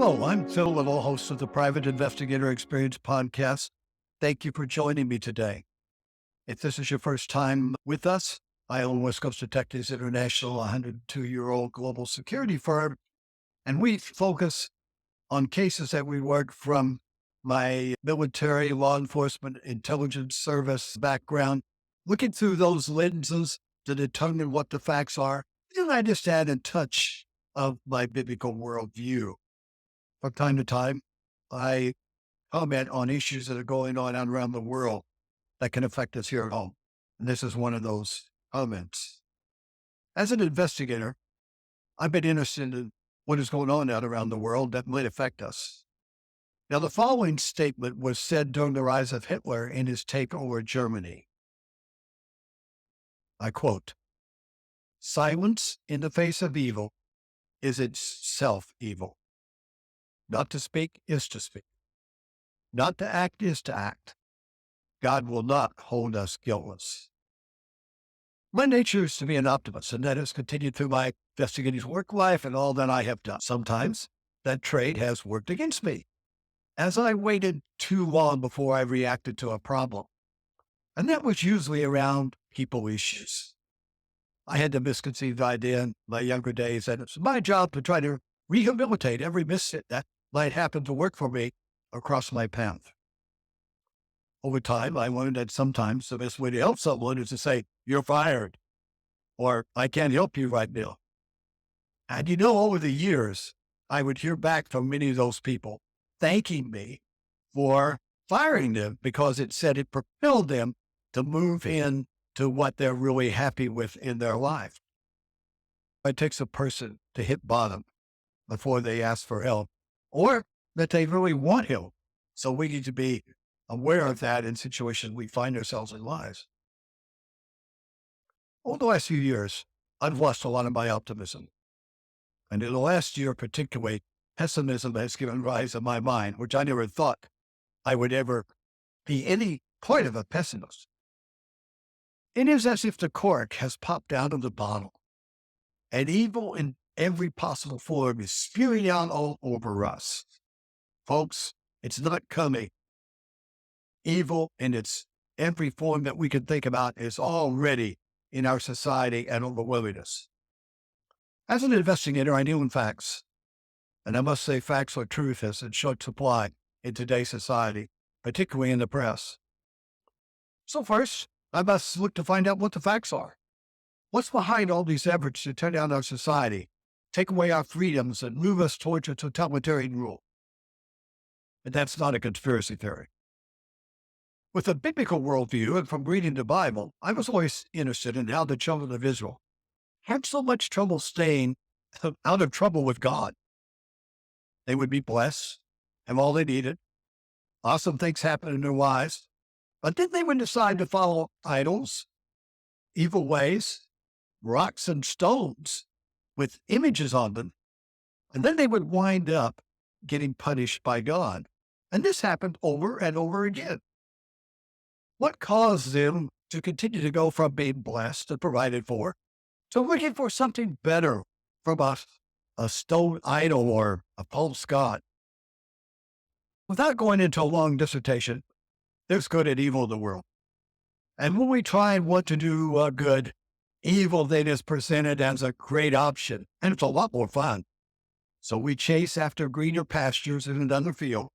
Hello, I'm Phil Little, host of the Private Investigator Experience podcast. Thank you for joining me today. If this is your first time with us, I own West Coast Detectives International, a 102-year-old global security firm, and we focus on cases that we work from my military, law enforcement, intelligence service background, looking through those lenses to determine what the facts are. And I just add a touch of my biblical worldview. From time to time, I comment on issues that are going on around the world that can affect us here at home. And this is one of those comments. As an investigator, I've been interested in what is going on out around the world that might affect us. Now, the following statement was said during the rise of Hitler in his takeover of Germany. I quote, "Silence in the face of evil is itself evil. Not to speak is to speak. Not to act is to act. God will not hold us guiltless." My nature is to be an optimist, and that has continued through my investigative work life and all that I have done. Sometimes that trait has worked against me, as I waited too long before I reacted to a problem. And that was usually around people issues. I had the misconceived idea in my younger days that it's my job to try to rehabilitate every misfit that might happen to work for me across my path. Over time, I learned that sometimes the best way to help someone is to say, "You're fired," or "I can't help you right now." And over the years, I would hear back from many of those people thanking me for firing them because it said it propelled them to move in to what they're really happy with in their life. It takes a person to hit bottom before they ask for help, or that they really want help. So we need to be aware of that in situations we find ourselves in lives. Over the last few years, I've lost a lot of my optimism. And in the last year particularly, pessimism has given rise in my mind, which I never thought I would ever be any point of a pessimist. It is as if the cork has popped out of the bottle, and evil in every possible form is spewing out all over us. Folks, it's not coming. Evil in its every form that we can think about is already in our society and overwhelming us. As an investigator, I deal in facts. And I must say facts or truth is in short supply in today's society, particularly in the press. So first, I must look to find out what the facts are. What's behind all these efforts to tear down our society, take away our freedoms, and move us towards a totalitarian rule? And that's not a conspiracy theory. With a biblical worldview and from reading the Bible, I was always interested in how the children of Israel had so much trouble staying out of trouble with God. They would be blessed, have all they needed. Awesome things happen in their lives. But then they would decide to follow idols, evil ways, rocks and stones with images on them. And then they would wind up getting punished by God. And this happened over and over again. What caused them to continue to go from being blessed and provided for to looking for something better from a stone idol or a false god? Without going into a long dissertation, there's good and evil in the world. And when we try and want to do good, evil then is presented as a great option, and it's a lot more fun. So we chase after greener pastures in another field,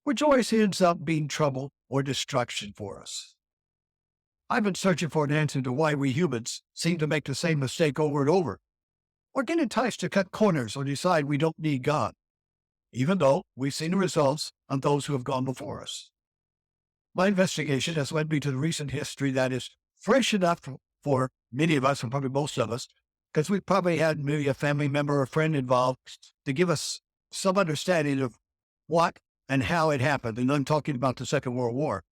which always ends up being trouble or destruction for us. I've been searching for an answer to why we humans seem to make the same mistake over and over, or get enticed to cut corners or decide we don't need God, even though we've seen the results of those who have gone before us. My investigation has led me to the recent history that is fresh enough for many of us, and probably most of us, because we probably had maybe a family member or friend involved to give us some understanding of what and how it happened. And I'm talking about the Second World War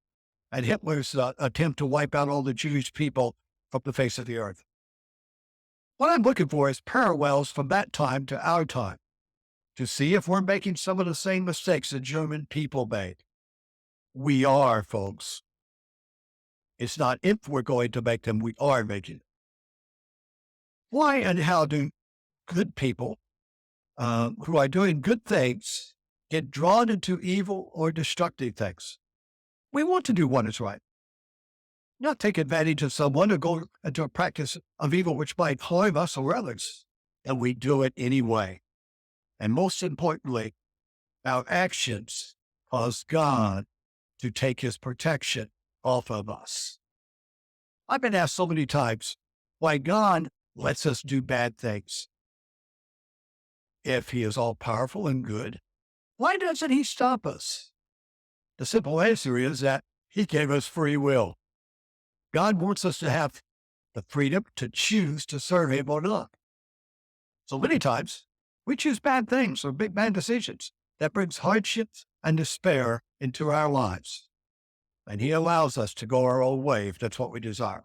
and Hitler's attempt to wipe out all the Jewish people from the face of the earth. What I'm looking for is parallels from that time to our time, to see if we're making some of the same mistakes the German people made. We are, folks. It's not if we're going to make them, we are making them. Why and how do good people who are doing good things get drawn into evil or destructive things. We want to do what is right, not take advantage of someone or go into a practice of evil which might harm us or others. And we do it anyway. And most importantly, our actions cause God to take his protection off of us. I've been asked so many times why God lets us do bad things. If he is all powerful and good, why doesn't he stop us? The simple answer is that he gave us free will. God wants us to have the freedom to choose to serve him or not. So many times we choose bad things or big bad decisions that brings hardships and despair into our lives. And he allows us to go our own way if that's what we desire.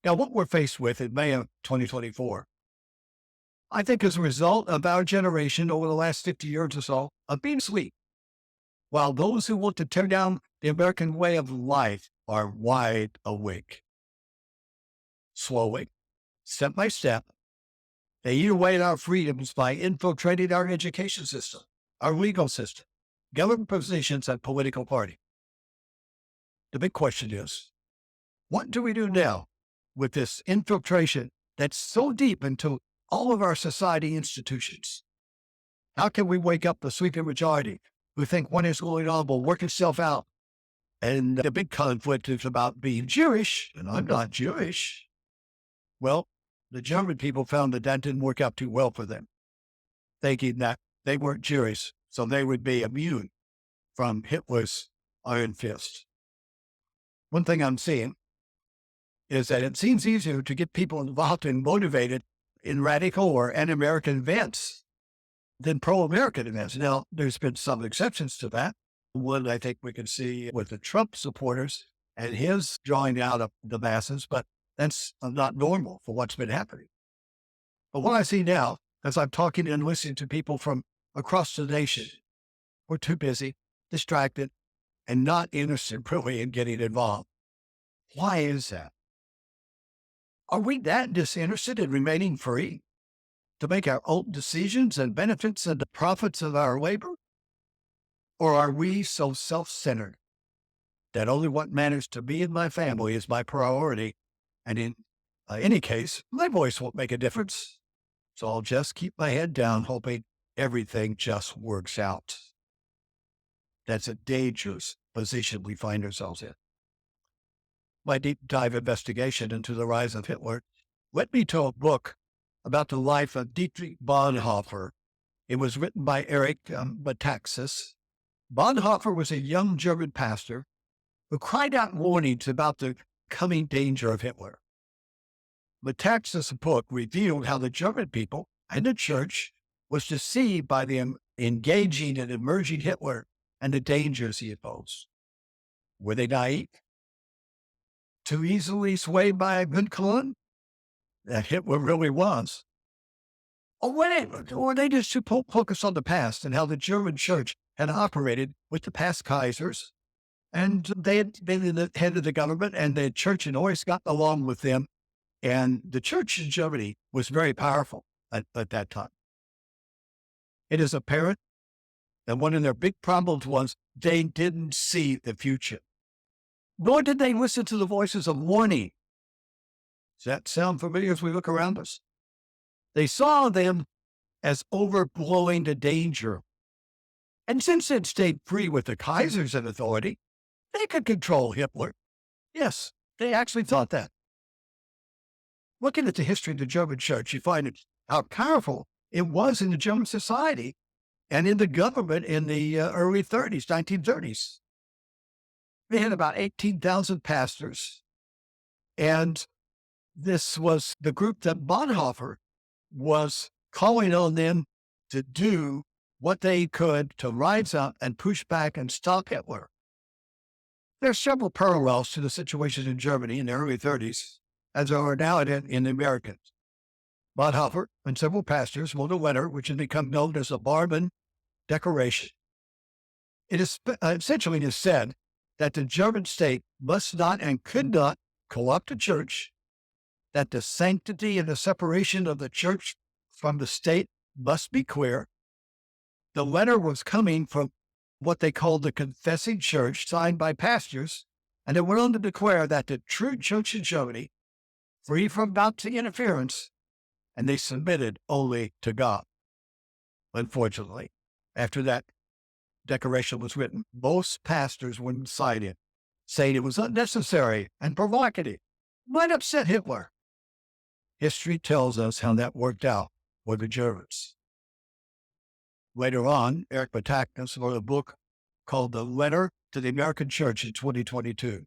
Now, what we're faced with in May of 2024, I think is a result of our generation over the last 50 years or so of being asleep, while those who want to tear down the American way of life are wide awake. Slowly, step by step, they eat away at our freedoms by infiltrating our education system, our legal system, government positions, and political party. The big question is, what do we do now with this infiltration that's so deep into all of our society institutions? How can we wake up the sleeping majority who think what is going on will work itself out? And the big conflict is about being Jewish, and I'm not Jewish. Well, the German people found that that didn't work out too well for them, thinking that they weren't Jewish, so they would be immune from Hitler's iron fist. One thing I'm seeing is that it seems easier to get people involved and motivated in radical or anti-American events than pro-American events. Now, there's been some exceptions to that. One I think we can see with the Trump supporters and his drawing out of the masses, but that's not normal for what's been happening. But what I see now, as I'm talking and listening to people from across the nation, we're too busy, distracted, and not interested really in getting involved. Why is that? Are we that disinterested in remaining free to make our own decisions and benefits and the profits of our labor? Or are we so self-centered that only what matters to me and my family is my priority? And in any case, my voice won't make a difference. So I'll just keep my head down, hoping everything just works out. That's a dangerous position we find ourselves in. My deep dive investigation into the rise of Hitler led me to a book about the life of Dietrich Bonhoeffer. It was written by Eric Metaxas. Bonhoeffer was a young German pastor who cried out warnings about the coming danger of Hitler. Metaxas' book revealed how the German people and the church was deceived by the engaging and emerging Hitler and the dangers he posed. Were they naive? Too easily swayed by a good cologne? That Hitler really was. Or were they just too focused on the past and how the German church had operated with the past Kaisers, and they had been in the head of the government, and the church had always gotten along with them, and the church in Germany was very powerful at that time. It is apparent that one of their big problems was they didn't see the future, nor did they listen to the voices of warning. Does that sound familiar as we look around us? They saw them as overblowing the danger. And since they'd stayed free with the Kaisers in authority, they could control Hitler. Yes, they actually thought that. Looking at the history of the German church, you find how powerful it was in the German society and in the government in the early 30s, 1930s. They had about 18,000 pastors. And this was the group that Bonhoeffer was calling on them to do what they could to rise up and push back and stop Hitler. There are several parallels to the situation in Germany in the early 30s, as there are now in the Americas. Bonhoeffer and several pastors wrote a letter which has become known as the Barmen Declaration. It is essentially said that the German state must not and could not co-opt the church, that the sanctity and the separation of the church from the state must be clear. The letter was coming from what they called the confessing church, signed by pastors, and it went on to declare that the true church in Germany, free from Nazi interference, and they submitted only to God. Unfortunately, after that declaration was written, most pastors wouldn't sign it, saying it was unnecessary and provocative, might upset Hitler. History tells us how that worked out for the Germans. Later on, Eric Batakis wrote a book called The Letter to the American Church in 2022.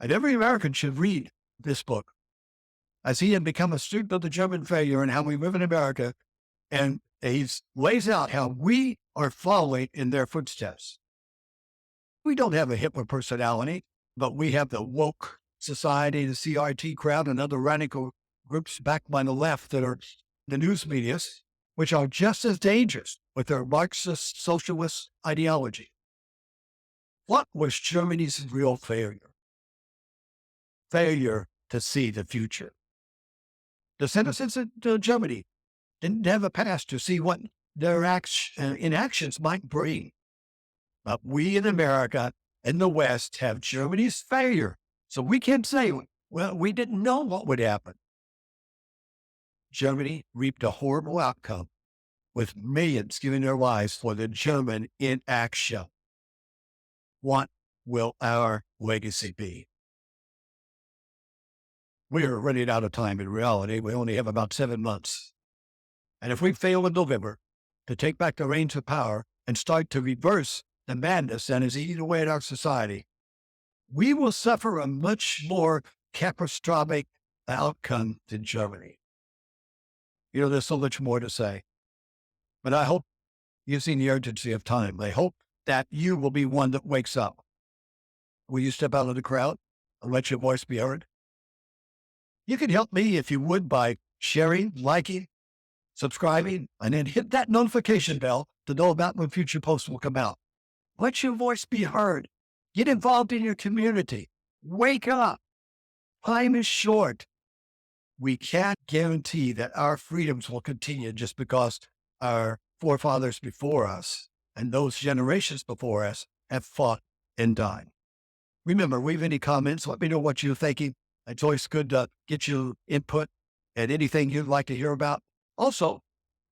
And every American should read this book, as he had become a student of the German failure and how we live in America, and he lays out how we are following in their footsteps. We don't have a Hitler personality, but we have the woke society, the CRT crowd, and other radical groups backed by the left that are the news media, which are just as dangerous with their Marxist socialist ideology. What was Germany's real failure? Failure to see the future. The citizens of Germany didn't have a past to see what their inactions might bring. But we in America and the West have Germany's failure. So we can't say, well, we didn't know what would happen. Germany reaped a horrible outcome, with millions giving their lives for the German inaction. What will our legacy be? We are running out of time in reality. We only have about 7 months. And if we fail in November to take back the reins of power and start to reverse the madness that is eating away at our society, we will suffer a much more catastrophic outcome than Germany. There's so much more to say. But I hope you've seen the urgency of time. I hope that you will be one that wakes up. Will you step out of the crowd and let your voice be heard? You can help me if you would by sharing, liking, subscribing, and then hit that notification bell to know about when future posts will come out. Let your voice be heard. Get involved in your community. Wake up. Time is short. We can't guarantee that our freedoms will continue just because our forefathers before us and those generations before us have fought and died. Remember, leave any comments. Let me know what you're thinking. It's always good to get your input and anything you'd like to hear about. Also,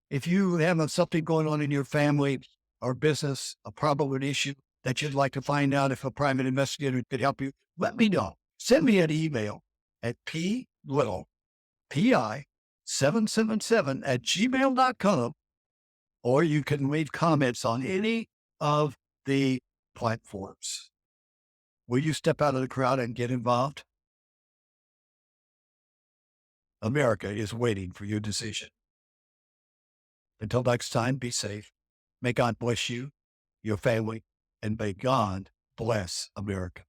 if you have something going on in your family or business, a problem or an issue that you'd like to find out if a private investigator could help you, let me know. Send me an email at pi777@gmail.com, or you can leave comments on any of the platforms. Will you step out of the crowd and get involved? America is waiting for your decision. Until next time, be safe. May God bless you, your family, and may God bless America.